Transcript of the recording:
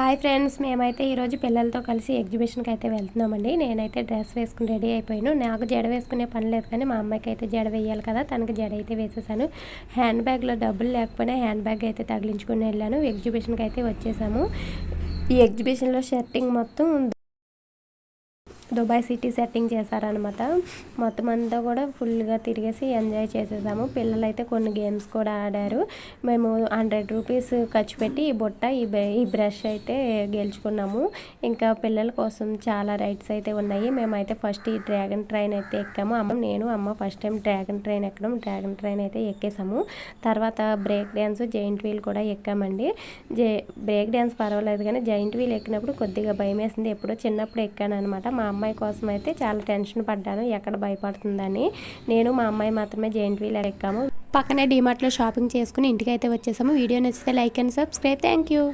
Hi friends, మేమైతే ఈరోజు పిల్లలతో కలిసి ఎగ్జిబిషన్కి అయితే వెళ్తున్నామండి. నేనైతే డ్రెస్ వేసుకుని రెడీ అయిపోయాను. నాకు జడ వేసుకునే పని లేదు, కానీ మా అమ్మాయికి అయితే జడ వేయాలి కదా, తనకి జడ అయితే వేసేసాను. హ్యాండ్ బ్యాగ్లో డబ్బులు లేకపోయినా హ్యాండ్ బ్యాగ్ అయితే తగిలించుకుని వెళ్ళాను. ఎగ్జిబిషన్కి అయితే వచ్చేసాము. ఈ ఎగ్జిబిషన్లో షర్టింగ్ మొత్తం దుబాయ్ సిటీ సెట్టింగ్ చేశారనమాట. మొత్తం అంతా కూడా ఫుల్గా తిరిగేసి ఎంజాయ్ చేసేసాము. పిల్లలైతే కొన్ని గేమ్స్ కూడా ఆడారు. మేము 100 రూపీస్ ఖర్చు పెట్టి ఈ బుట్ట ఈ బ్రష్ అయితే గెలుచుకున్నాము. ఇంకా పిల్లల కోసం చాలా రైడ్స్ అయితే ఉన్నాయి. మేమైతే ఫస్ట్ ఈ డ్రాగన్ ట్రైన్ అయితే ఎక్కాము. అమ్మ ఫస్ట్ టైం డ్రాగన్ ట్రైన్ అయితే ఎక్కేసాము. తర్వాత బ్రేక్ డ్యాన్స్, జైంట్ వీల్ కూడా ఎక్కామండి. బ్రేక్ డ్యాన్స్ పర్వాలేదు, కానీ జైంట్ వీల్ ఎక్కినప్పుడు కొద్దిగా భయం వేసింది. ఎప్పుడో చిన్నప్పుడు ఎక్కాను అనమాట. మా అమ్మాయి కోసం అయితే చాలా టెన్షన్ పడ్డాను, ఎక్కడ భయపడుతుందని. నేను మా అమ్మాయి మాత్రమే జైంట్ వీల్ ఎక్కాము. పక్కనే డీమార్ట్లో షాపింగ్ చేసుకుని ఇంటికి అయితే వచ్చేసాము. వీడియో నచ్చితే like and subscribe. Thank you.